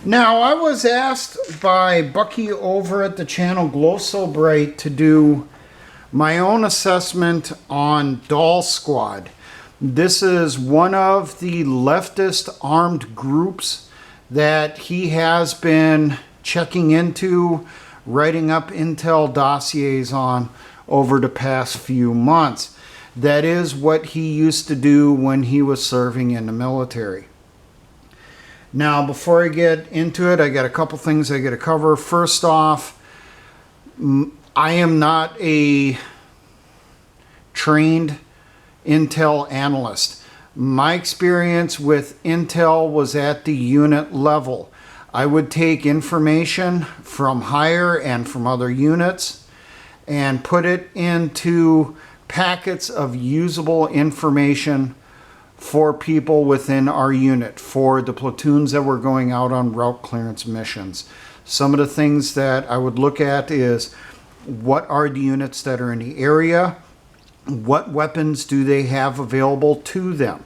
Now, I was asked by Bucky over at the channel Glow So Bright to do my own assessment on Doll Squad. This is one of the leftist armed groups that he has been checking into, writing up intel dossiers on over the past few months. That is what he used to do when he was serving in the military. Now, before I get into it, I got a couple things I got to cover. First off, I am not a trained intel analyst. My experience with intel was at the unit level. I would take information from higher and from other units and put it into packets of usable information for people within our unit, for the platoons that were going out on route clearance missions. Some of the things that I would look at is what are the units that are in the area? What weapons do they have available to them?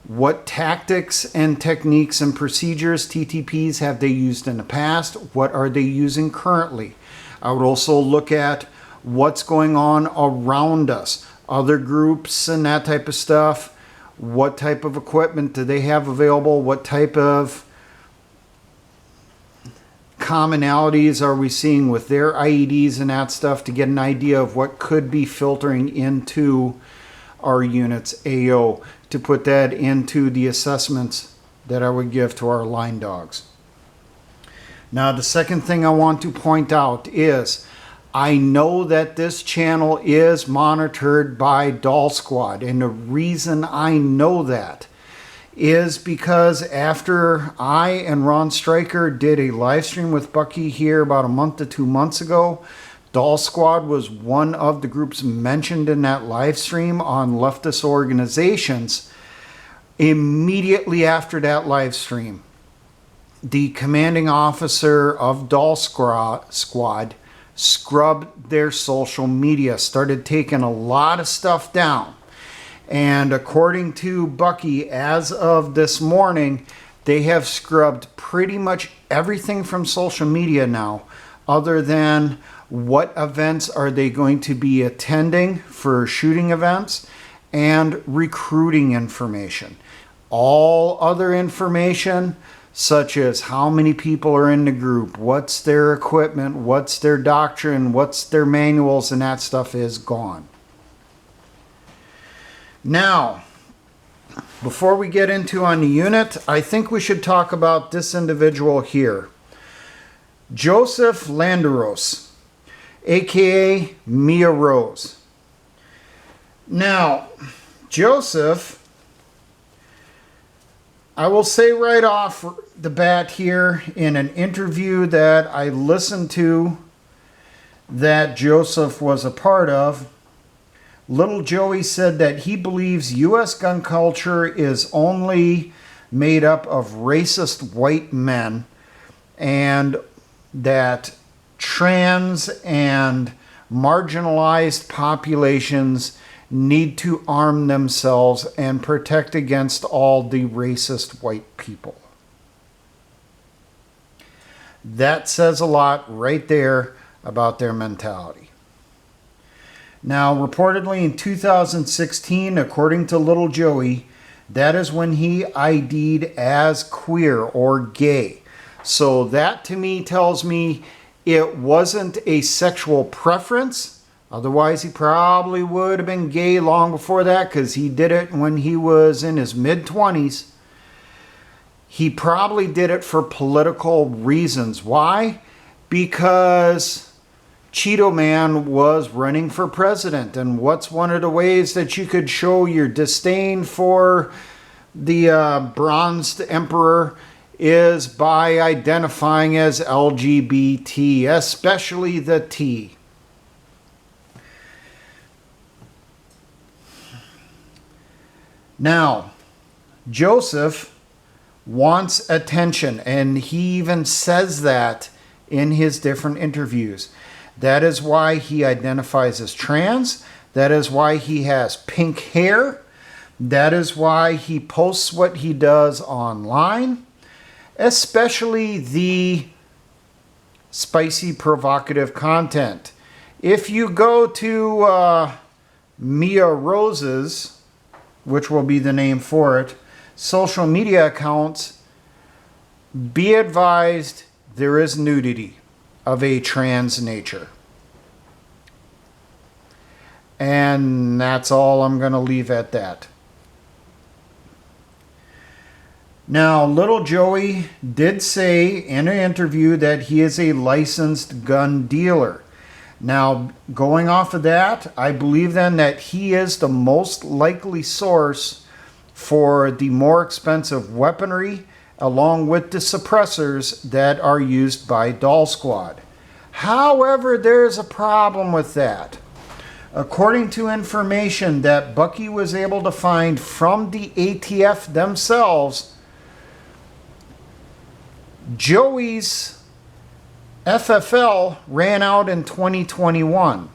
What tactics and techniques and procedures, TTPs, have they used in the past? What are they using currently? I would also look at what's going on around us, other groups and that type of stuff. What type of equipment do they have available? What type of commonalities are we seeing with their IEDs and that stuff to get an idea of what could be filtering into our unit's AO, to put that into the assessments that I would give to our line dogs. Now, the second thing I want to point out is I know that this channel is monitored by Doll Squad, and the reason I know that is because after I and Ron Stryker did a live stream with Bucky here about a month to 2 months ago, Doll Squad was one of the groups mentioned in that live stream on leftist organizations. Immediately after that live stream, the commanding officer of Doll Squad scrubbed their social media, started taking a lot of stuff down. And according to Bucky, as of this morning, they have scrubbed pretty much everything from social media now, other than what events are they going to be attending for shooting events and recruiting information. All other information, such as how many people are in the group, what's their equipment, what's their doctrine, what's their manuals, and that stuff is gone. Now, before we get into on the unit, I think we should talk about this individual here. Joseph Landeros, aka Mia Rose. Now, Joseph, I will say right off the bat here, in an interview that I listened to that Joseph was a part of, Little Joey said that he believes U.S. gun culture is only made up of racist white men, and that trans and marginalized populations need to arm themselves and protect against all the racist white people. That says a lot right there about their mentality. Now, reportedly in 2016, according to Little Joey, that is when he ID'd as queer or gay. So that to me tells me it wasn't a sexual preference. Otherwise, he probably would have been gay long before that, because he did it when he was in his mid-20s. He probably did it for political reasons. Why? Because Cheeto Man was running for president. And what's one of the ways that you could show your disdain for the bronzed emperor is by identifying as LGBT, especially the T. Now, Joseph wants attention, and he even says that in his different interviews. That is why he identifies as trans. That is why he has pink hair. That is why he posts what he does online. especially the spicy, provocative content. If you go to Mia Rose's, which will be the name for it, social media accounts, be advised there is nudity of a trans nature. And that's all I'm going to leave at that. Now, little Joey did say in an interview that he is a licensed gun dealer. Now, going off of that, I believe then that he is the most likely source for the more expensive weaponry along with the suppressors that are used by Doll Squad. However, there's a problem with that. According to information that Bucky was able to find from the ATF themselves, Joey's FFL ran out in 2021,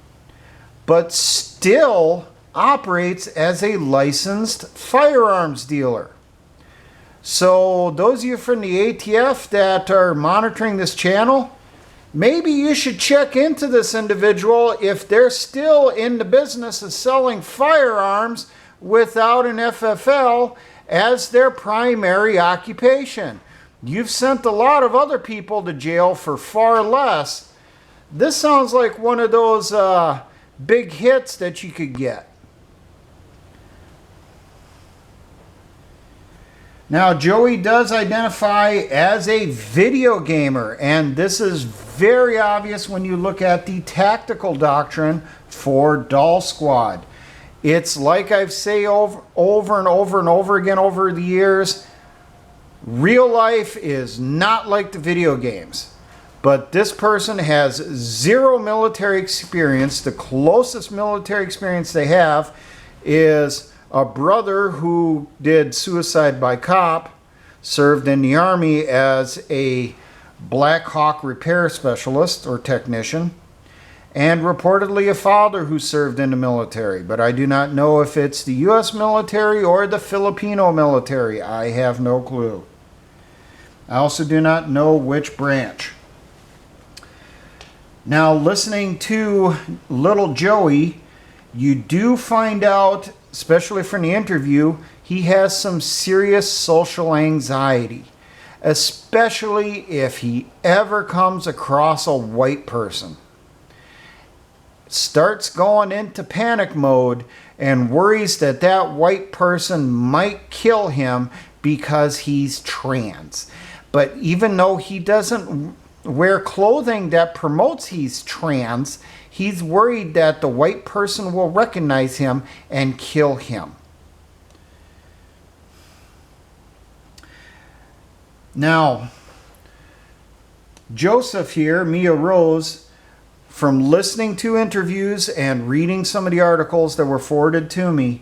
but still operates as a licensed firearms dealer. So those of you from the ATF that are monitoring this channel, maybe you should check into this individual if they're still in the business of selling firearms without an FFL as their primary occupation. You've sent a lot of other people to jail for far less. This sounds like one of those big hits that you could get. Now, Joey does identify as a video gamer, and this is very obvious when you look at the tactical doctrine for Doll Squad. It's like I've said over and over again over the years, real life is not like the video games. But this person has zero military experience. The closest military experience they have is a brother who did suicide by cop, served in the Army as a Black Hawk repair specialist or technician, and reportedly a father who served in the military. But I do not know if it's the U.S. military or the Filipino military. I have no clue. I also do not know which branch. Now, listening to little Joey, you do find out, especially from the interview, he has some serious social anxiety, especially if he ever comes across a white person. Starts going into panic mode and worries that that white person might kill him because he's trans. But even though he doesn't wear clothing that promotes he's trans, he's worried that the white person will recognize him and kill him. Now, Joseph here, Mia Rose, from listening to interviews and reading some of the articles that were forwarded to me,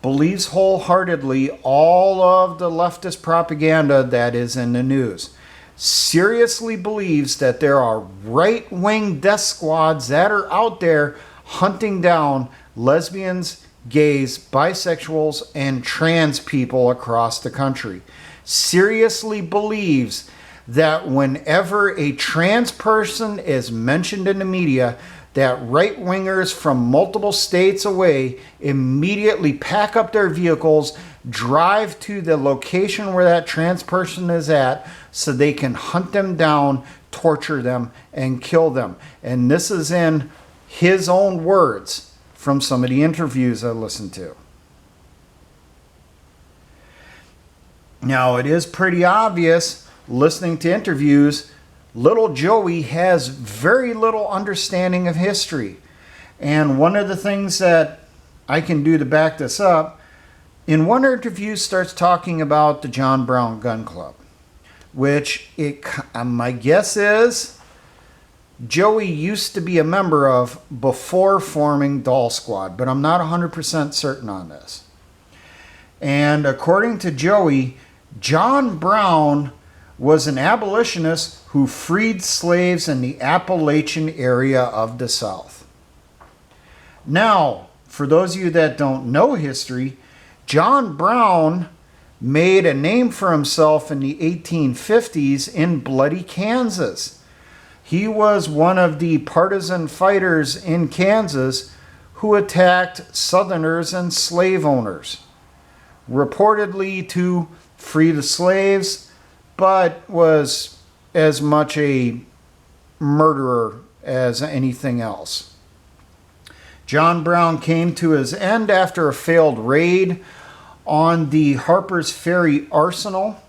believes wholeheartedly all of the leftist propaganda that is in the news. Seriously believes that there are right-wing death squads that are out there hunting down lesbians, gays, bisexuals, and trans people across the country. Seriously believes that whenever a trans person is mentioned in the media, that right-wingers from multiple states away immediately pack up their vehicles, drive to the location where that trans person is at so they can hunt them down, torture them, and kill them. And this is in his own words from some of the interviews I listened to. Now, it is pretty obvious, listening to interviews, little Joey has very little understanding of history. And one of the things that I can do to back this up, in one interview starts talking about the John Brown Gun Club, which my guess is Joey used to be a member of before forming Doll Squad, but I'm not 100% certain on this. And according to Joey, John Brown was an abolitionist who freed slaves in the Appalachian area of the South. Now, for those of you that don't know history, John Brown made a name for himself in the 1850s in bloody Kansas. He was one of the partisan fighters in Kansas who attacked Southerners and slave owners, reportedly to free the slaves, but was as much a murderer as anything else. John Brown came to his end after a failed raid on the Harper's Ferry Arsenal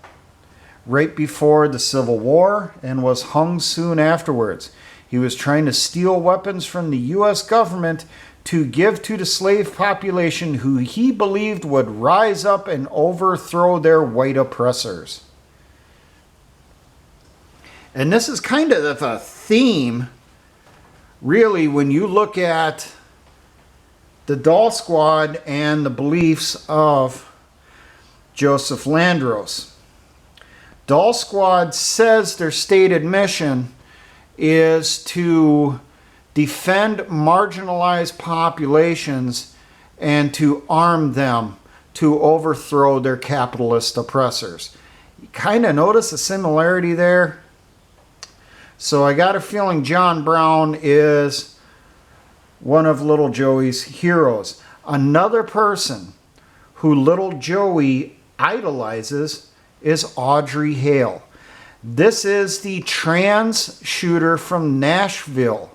right before the Civil War and was hung soon afterwards. He was trying to steal weapons from the U.S. government to give to the slave population who he believed would rise up and overthrow their white oppressors. And this is kind of a theme, really, when you look at the Doll Squad and the beliefs of Joseph Landeros. Doll Squad says their stated mission is to defend marginalized populations and to arm them to overthrow their capitalist oppressors. You kind of notice a similarity there? So I got a feeling John Brown is one of Little Joey's heroes. Another person who Little Joey idolizes is Audrey Hale. This is the trans shooter from Nashville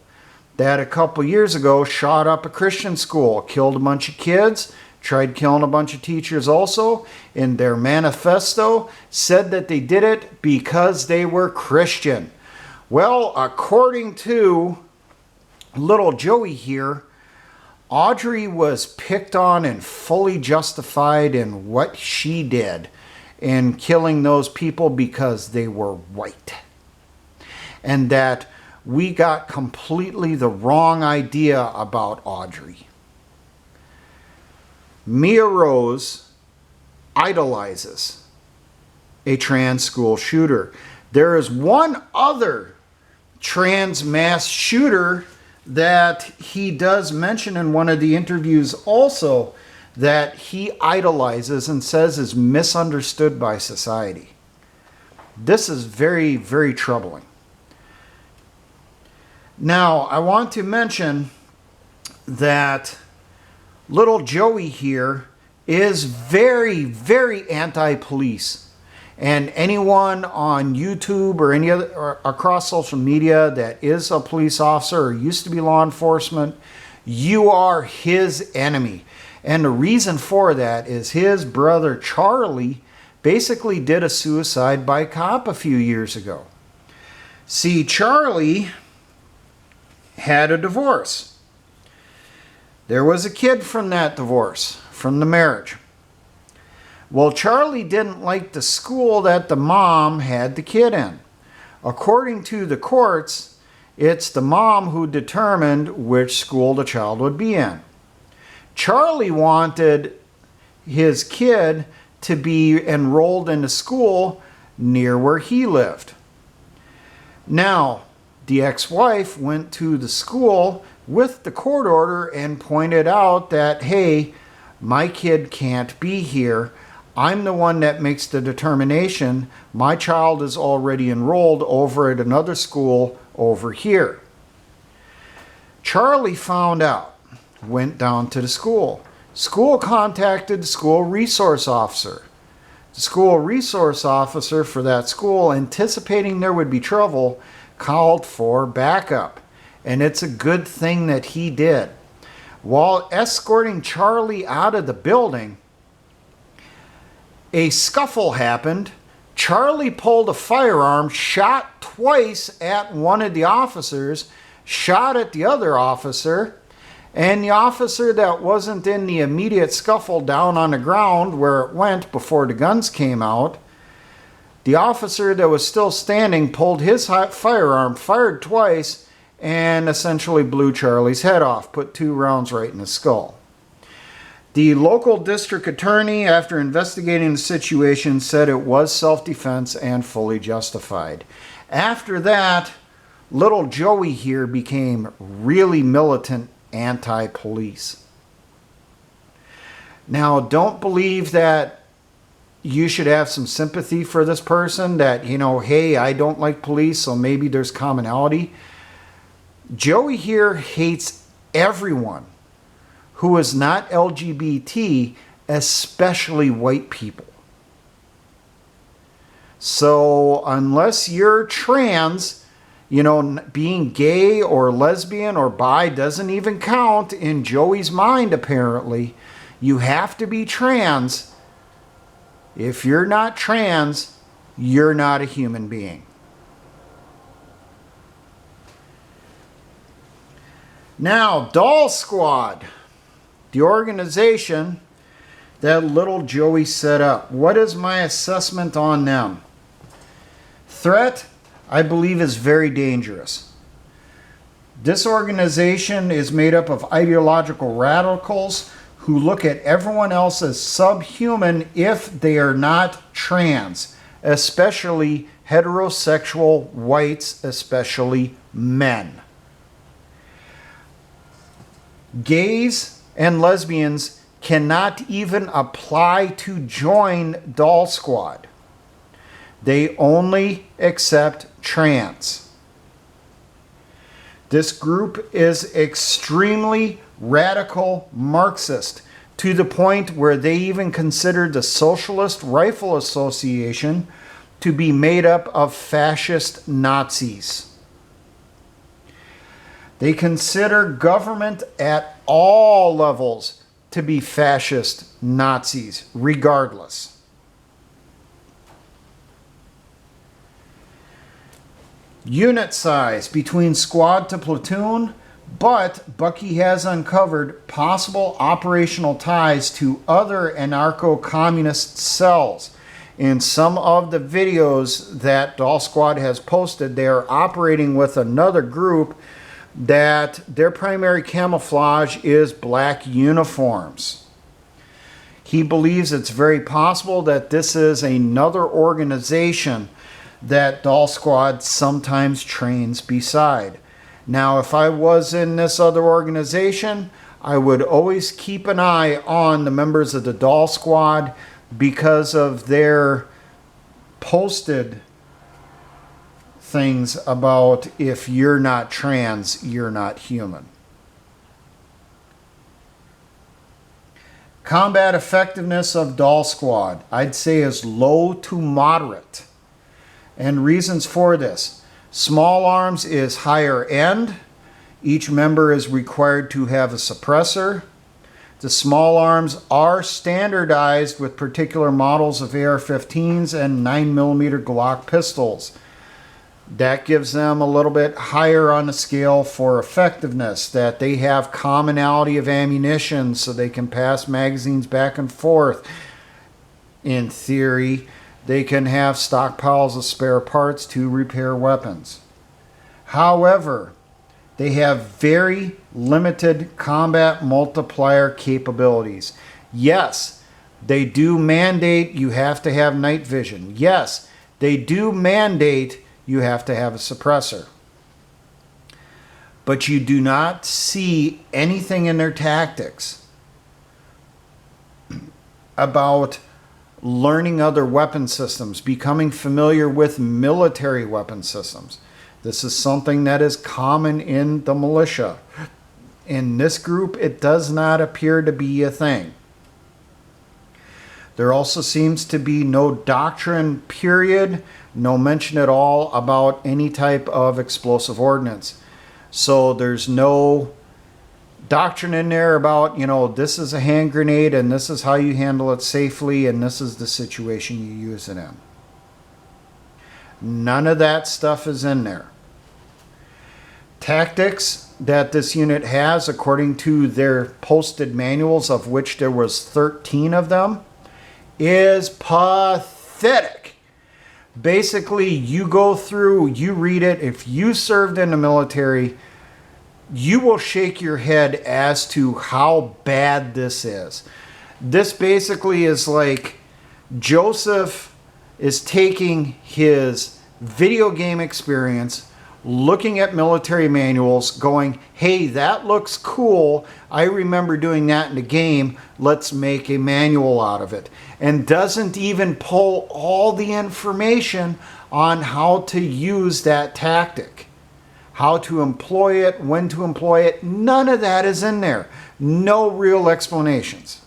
that a couple years ago shot up a Christian school, killed a bunch of kids, tried killing a bunch of teachers also. In their manifesto, said that they did it because they were Christian. Well, according to Little Joey here, Audrey was picked on and fully justified in what she did in killing those people because they were white. And that we got completely the wrong idea about Audrey. Mia Rose idolizes a trans school shooter. There is one other trans mass shooter that he does mention in one of the interviews also, that he idolizes and says is misunderstood by society. This is very, very troubling. Now, I want to mention that Little Joey here is very, very anti-police. And anyone on YouTube or any other or across social media that is a police officer or used to be law enforcement, you are his enemy. And the reason for that is his brother Charlie basically did a suicide by cop a few years ago. See, Charlie had a divorce. There was a kid from that divorce, from the marriage. Well, Charlie didn't like the school that the mom had the kid in. According to the courts, it's the mom who determined which school the child would be in. Charlie wanted his kid to be enrolled in a school near where he lived. Now, the ex-wife went to the school with the court order and pointed out that, hey, my kid can't be here. I'm the one that makes the determination. My child is already enrolled over at another school over here. Charlie found out, went down to the school. School contacted the school resource officer. The school resource officer for that school, anticipating there would be trouble, called for backup. And it's a good thing that he did. While escorting Charlie out of the building, a scuffle happened. Charlie pulled a firearm, shot twice at one of the officers, shot at the other officer, and the officer that wasn't in the immediate scuffle down on the ground where it went before the guns came out, the officer that was still standing pulled his firearm, fired twice, and essentially blew Charlie's head off, put 2 rounds right in the skull. The local district attorney, after investigating the situation, said it was self-defense and fully justified. After that, Little Joey here became really militant anti-police. Now, don't believe that you should have some sympathy for this person that, you know, hey, I don't like police, so maybe there's commonality. Joey here hates everyone who is not LGBT, especially white people. So unless you're trans, you know, being gay or lesbian or bi doesn't even count in Joey's mind, apparently. You have to be trans. If you're not trans, you're not a human being. Now, Doll Squad, the organization that little Joey set up. What is my assessment on them? Threat, I believe, is very dangerous. This organization is made up of ideological radicals who look at everyone else as subhuman if they are not trans, especially heterosexual whites, especially men. Gays and lesbians cannot even apply to join Doll Squad. They only accept trans. This group is extremely radical Marxist, to the point where they even consider the Socialist Rifle Association to be made up of fascist Nazis. They consider government at all levels to be fascist Nazis, regardless. Unit size between squad to platoon, but Bucky has uncovered possible operational ties to other anarcho-communist cells. In some of the videos that Doll Squad has posted, they are operating with another group that their primary camouflage is black uniforms. He believes it's very possible that this is another organization that Doll Squad sometimes trains beside. Now, if I was in this other organization, I would always keep an eye on the members of the Doll Squad because of their posted things about if you're not trans, you're not human. Combat effectiveness of Doll Squad, I'd say, is low to moderate. And reasons for this: small arms is higher end. Each member is required to have a suppressor. The small arms are standardized with particular models of AR-15s and 9mm Glock pistols. That gives them a little bit higher on the scale for effectiveness, that they have commonality of ammunition so they can pass magazines back and forth. In theory, they can have stockpiles of spare parts to repair weapons. However, they have very limited combat multiplier capabilities. Yes, they do mandate you have to have night vision. Yes, they do mandate you have to have a suppressor. But you do not see anything in their tactics about learning other weapon systems, becoming familiar with military weapon systems. This is something that is common in the militia. In this group, it does not appear to be a thing. There also seems to be no doctrine, period, no mention at all about any type of explosive ordnance. So there's no doctrine in there about, you know, this is a hand grenade and this is how you handle it safely and this is the situation you use it in. None of that stuff is in there. Tactics that this unit has, according to their posted manuals, of which there was 13 of them, is pathetic. Basically, you go through, you read it. If you served in the military, you will shake your head as to how bad this is. This basically is like Joseph is taking his video game experience, looking at military manuals, going, hey, that looks cool. I remember doing that in the game. Let's make a manual out of it. And doesn't even pull all the information on how to use that tactic, how to employ it, when to employ it. None of that is in there. No real explanations.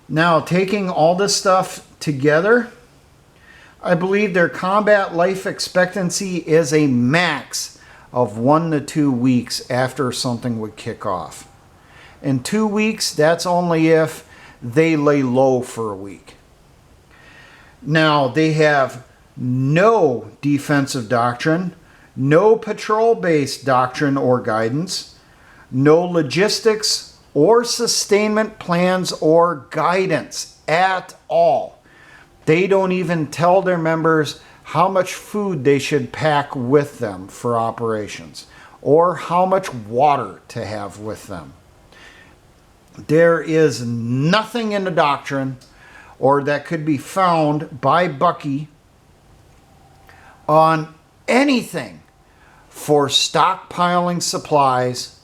Now, taking all this stuff together, I believe their combat life expectancy is a max of 1 to 2 weeks after something would kick off. In 2 weeks, that's only if they lay low for a week. Now, they have no defensive doctrine, no patrol-based doctrine or guidance, no logistics or sustainment plans or guidance at all. They don't even tell their members how much food they should pack with them for operations or how much water to have with them. There is nothing in the doctrine or that could be found by Bucky on anything for stockpiling supplies,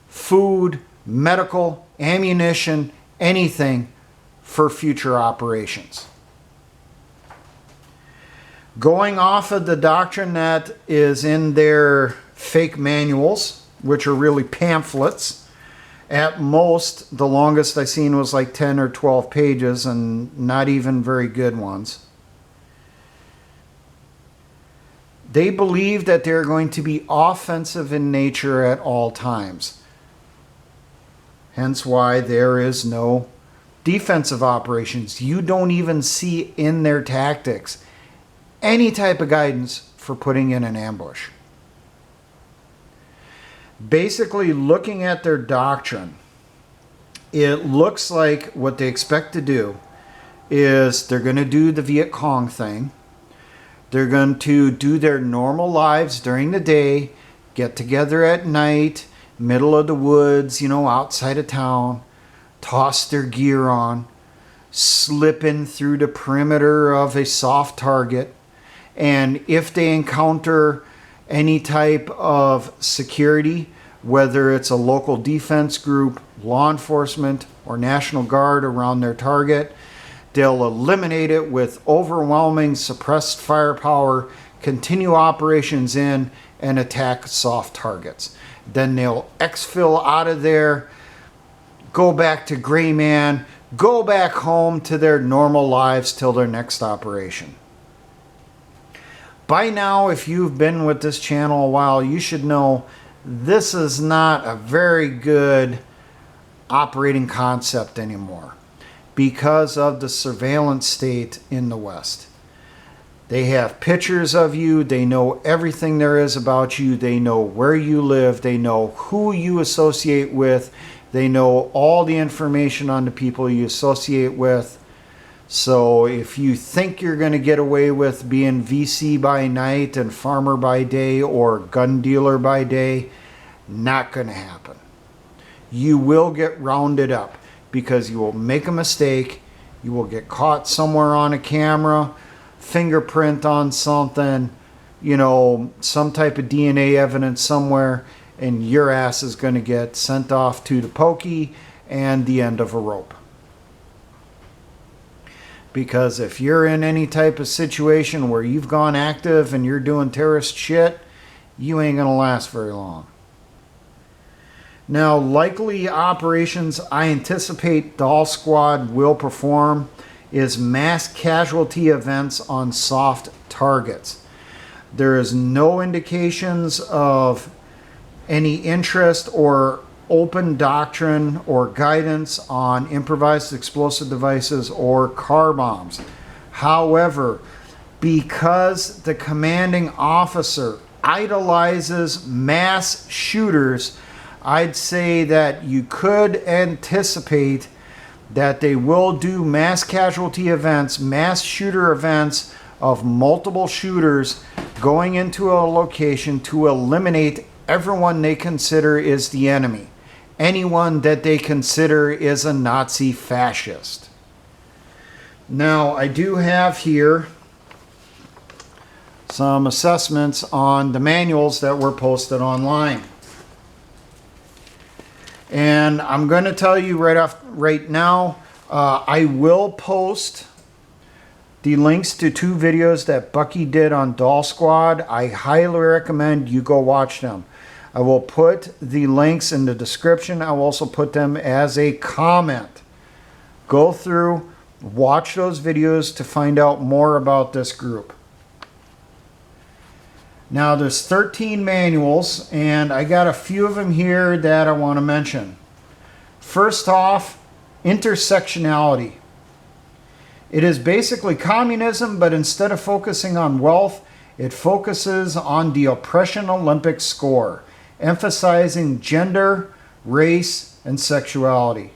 food, medical, ammunition, anything for future operations. Going off of the doctrine that is in their fake manuals, which are really pamphlets, at most, the longest I seen was like 10 or 12 pages, and not even very good ones. They believe that they're going to be offensive in nature at all times. Hence why there is no defensive operations. You don't even see in their tactics any type of guidance for putting in an ambush. Basically, looking at their doctrine, it looks like what they expect to do is they're going to do the Viet Cong thing. They're going to do their normal lives during the day, get together at night, middle of the woods, outside of town, toss their gear on, slip in through the perimeter of a soft target, and if they encounter any type of security, whether it's a local defense group, law enforcement, or National Guard around their target, they'll eliminate it with overwhelming suppressed firepower, continue operations in, and attack soft targets. Then they'll exfil out of there, go back to Gray Man, go back home to their normal lives till their next operation. By now, if you've been with this channel a while, you should know this is not a very good operating concept anymore because of the surveillance state in the West. They have pictures of you. They know everything there is about you. They know where you live. They know who you associate with. They know all the information on the people you associate with. So if you think you're going to get away with being VC by night and farmer by day or gun dealer by day, not going to happen. You will get rounded up because you will make a mistake. You will get caught somewhere on a camera, fingerprint on something, some type of DNA evidence somewhere, and your ass is going to get sent off to the pokey and the end of a rope. Because if you're in any type of situation where you've gone active and you're doing terrorist shit, you ain't going to last very long. Now, likely operations I anticipate Doll Squad will perform is mass casualty events on soft targets. There is no indications of any interest or open doctrine or guidance on improvised explosive devices or car bombs. However, because the commanding officer idolizes mass shooters, I'd say that you could anticipate that they will do mass casualty events, mass shooter events of multiple shooters going into a location to eliminate everyone they consider is the enemy. Anyone that they consider is a Nazi fascist. Now, I do have here some assessments on the manuals that were posted online. And I'm going to tell you right now, I will post the links to 2 videos that Bucky did on Doll Squad. I highly recommend you go watch them. I will put the links in the description. I will also put them as a comment. Go through, watch those videos to find out more about this group. Now there's 13 manuals, and I got a few of them here that I want to mention. First off, intersectionality. It is basically communism, but instead of focusing on wealth, it focuses on the oppression Olympic score, emphasizing gender, race, and sexuality.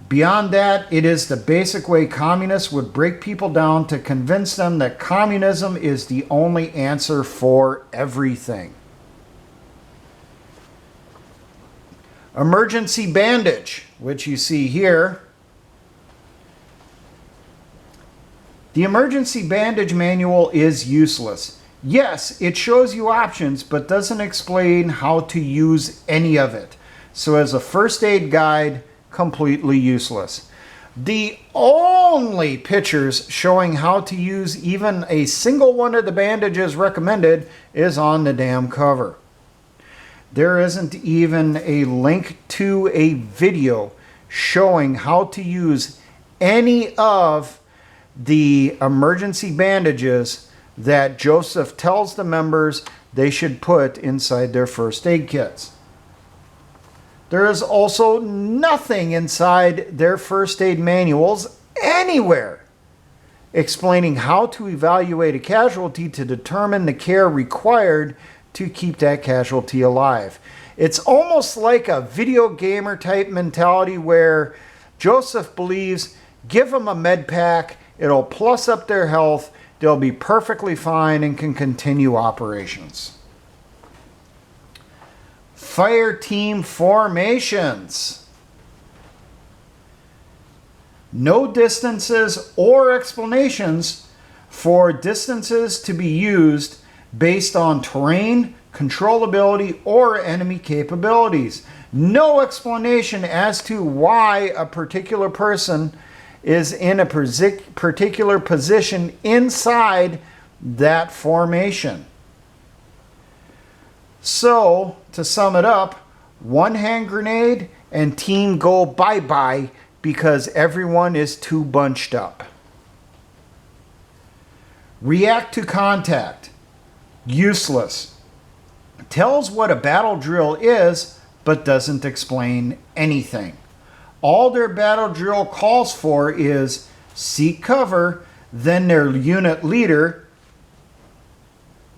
Beyond that, it is the basic way communists would break people down to convince them that communism is the only answer for everything. Emergency bandage, which you see here. The emergency bandage manual is useless. Yes, it shows you options, but doesn't explain how to use any of it. So as a first aid guide, completely useless. The only pictures showing how to use even a single one of the bandages recommended is on the damn cover. There isn't even a link to a video showing how to use any of the emergency bandages that Joseph tells the members they should put inside their first aid kits. There is also nothing inside their first aid manuals anywhere explaining how to evaluate a casualty to determine the care required to keep that casualty alive. It's almost like a video gamer type mentality where Joseph believes, give them a med pack, it'll plus up their health, they'll be perfectly fine and can continue operations. Fire team formations. No distances or explanations for distances to be used based on terrain, controllability, or enemy capabilities. No explanation as to why a particular person is in a particular position inside that formation. So, to sum it up, one hand grenade and team go bye-bye because everyone is too bunched up. React to contact. Useless. Tells what a battle drill is, but doesn't explain anything. All their battle drill calls for is seek cover, then their unit leader,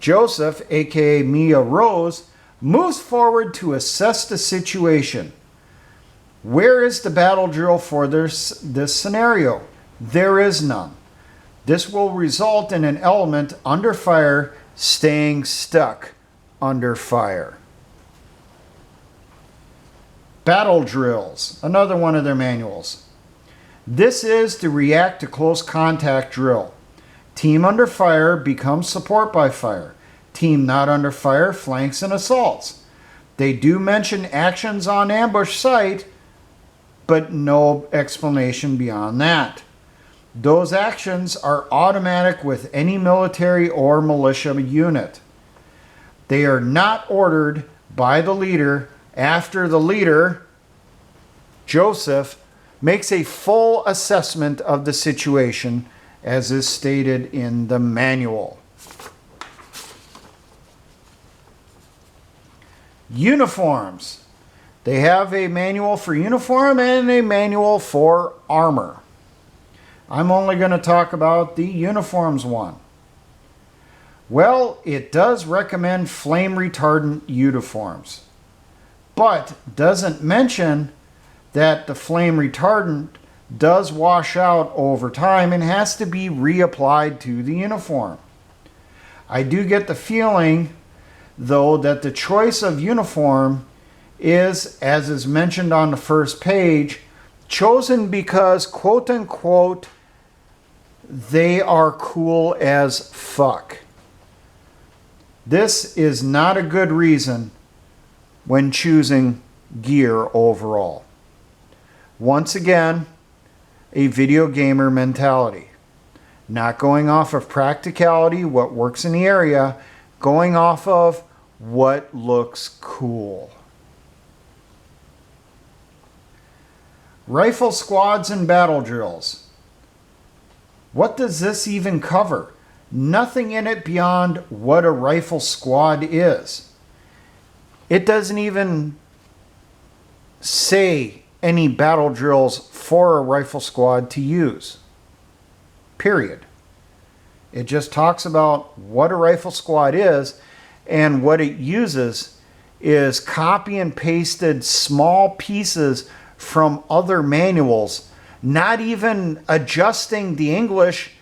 Joseph, aka Mia Rose, moves forward to assess the situation. Where is the battle drill for this scenario? There is none. This will result in an element under fire staying stuck under fire. Battle drills, another one of their manuals. This is the react to close contact drill. Team under fire becomes support by fire. Team not under fire flanks and assaults. They do mention actions on ambush site, but no explanation beyond that. Those actions are automatic with any military or militia unit. They are not ordered by the leader after the leader, Joseph, makes a full assessment of the situation as is stated in the manual. Uniforms. They have a manual for uniform and a manual for armor. I'm only going to talk about the uniforms one. Well, it does recommend flame retardant uniforms, but doesn't mention that the flame retardant does wash out over time and has to be reapplied to the uniform. I do get the feeling, though, that the choice of uniform is, as is mentioned on the first page, chosen because, quote unquote, they are cool as fuck. This is not a good reason when choosing gear overall. Once again, a video gamer mentality. Not going off of practicality, what works in the area, going off of what looks cool. Rifle squads and battle drills. What does this even cover? Nothing in it beyond what a rifle squad is. It doesn't even say any battle drills for a rifle squad to use. Period. It just talks about what a rifle squad is, and what it uses is copy and pasted small pieces from other manuals, not even adjusting the English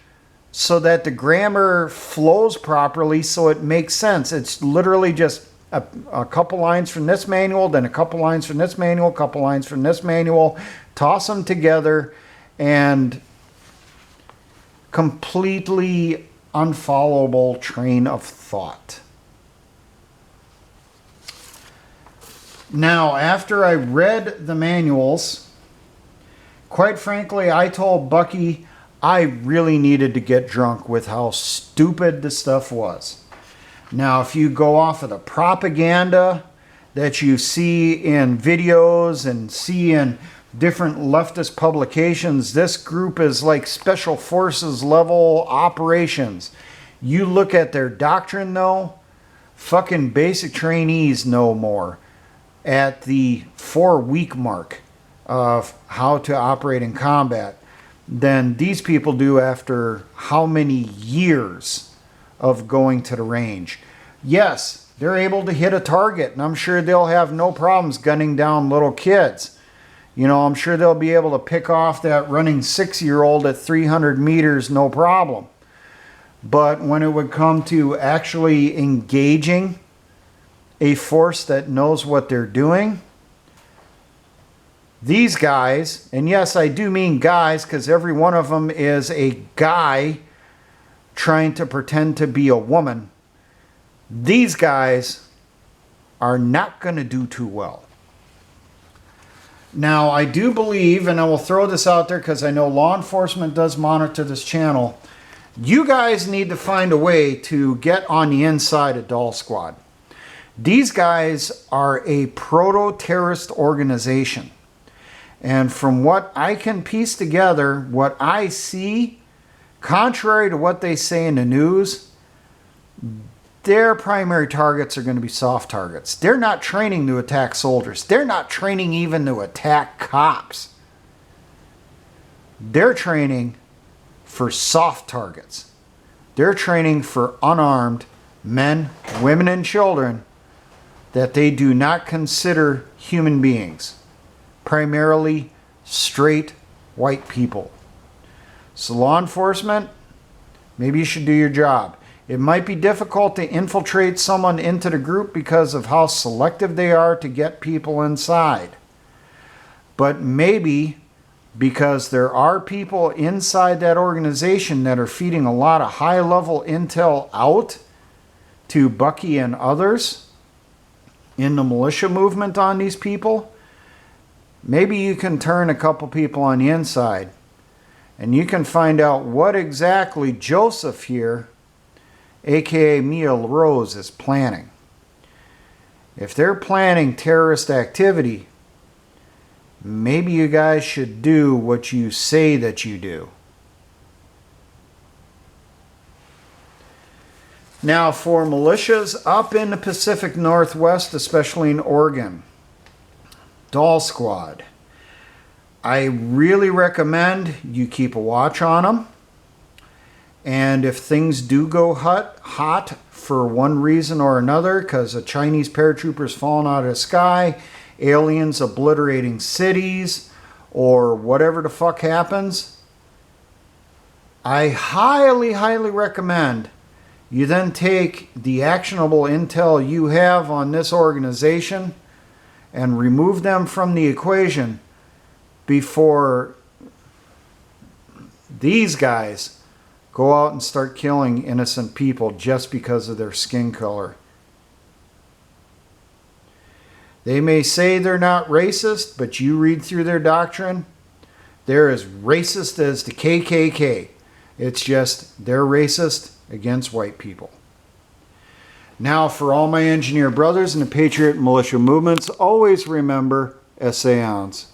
so that the grammar flows properly so it makes sense. It's literally just a couple lines from this manual, then a couple lines from this manual, a couple lines from this manual, toss them together, and completely unfollowable train of thought. Now, after I read the manuals, quite frankly, I told Bucky I really needed to get drunk with how stupid the stuff was. Now, if you go off of the propaganda that you see in videos and see in different leftist publications, this group is like special forces level operations. You look at their doctrine though, fucking basic trainees know more at the 4-week mark of how to operate in combat than these people do after how many years of going to the range. Yes, they're able to hit a target, and I'm sure they'll have no problems gunning down little kids. You know, I'm sure they'll be able to pick off that running 6-year-old at 300 meters, no problem. But when it would come to actually engaging a force that knows what they're doing, these guys, and yes, I do mean guys because every one of them is a guy trying to pretend to be a woman. These guys are not going to do too well. Now, I do believe, and I will throw this out there because I know law enforcement does monitor this channel, you guys need to find a way to get on the inside of Doll Squad. These guys are a proto-terrorist organization. And from what I can piece together, what I see, contrary to what they say in the news, their primary targets are going to be soft targets. They're not training to attack soldiers. They're not training even to attack cops. They're training for soft targets. They're training for unarmed men, women, and children that they do not consider human beings. Primarily straight white people. So law enforcement, maybe you should do your job. It might be difficult to infiltrate someone into the group because of how selective they are to get people inside. But maybe because there are people inside that organization that are feeding a lot of high-level intel out to Bucky and others in the militia movement on these people, maybe you can turn a couple people on the inside and you can find out what exactly Joseph here, aka Mia Rose, is planning. If they're planning terrorist activity, maybe you guys should do what you say that you do. Now, for militias up in the Pacific Northwest, especially in Oregon, Doll Squad, I really recommend you keep a watch on them. And if things do go hot for one reason or another, because a Chinese paratrooper's falling out of the sky, aliens obliterating cities, or whatever the fuck happens, I highly, highly recommend you then take the actionable intel you have on this organization and remove them from the equation before these guys go out and start killing innocent people just because of their skin color. They may say they're not racist, but you read through their doctrine, they're as racist as the KKK. It's just they're racist against white people. Now, for all my engineer brothers and the Patriot militia movements, always remember, essayons.